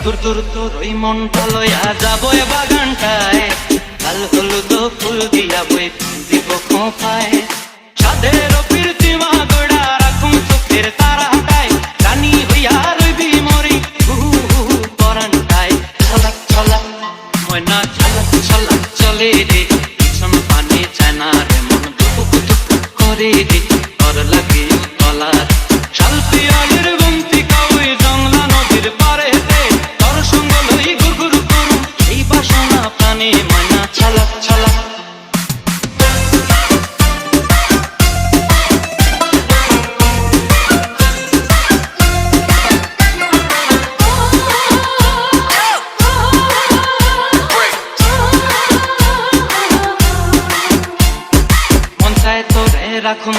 দূর দূর তোর ওই মনটা লইয়া যাবো এ বাগানটায়, লাল হলুদ ফুল দিয়া বই দিব খোঁপায়। সাধের প্রীতিমা গোড়া রাখুন চোখের তারাটায়, রানী হইয়া রইবি মরি পরানটায়। ছলাক ছলাক ময়না ছলাক ছলাক চলে রে, পিছন পানে চায় না রে মন দুপুক দুপুক করে রে, তোর লাগে তলার শাল পিয়ালের বন্তি কাউই জংলা নদীর পারেতে, তোর সঙ্গ লই গুগুর করু এই বাসনা প্রাণে ময়না ছলাক ছলাক। রাখুন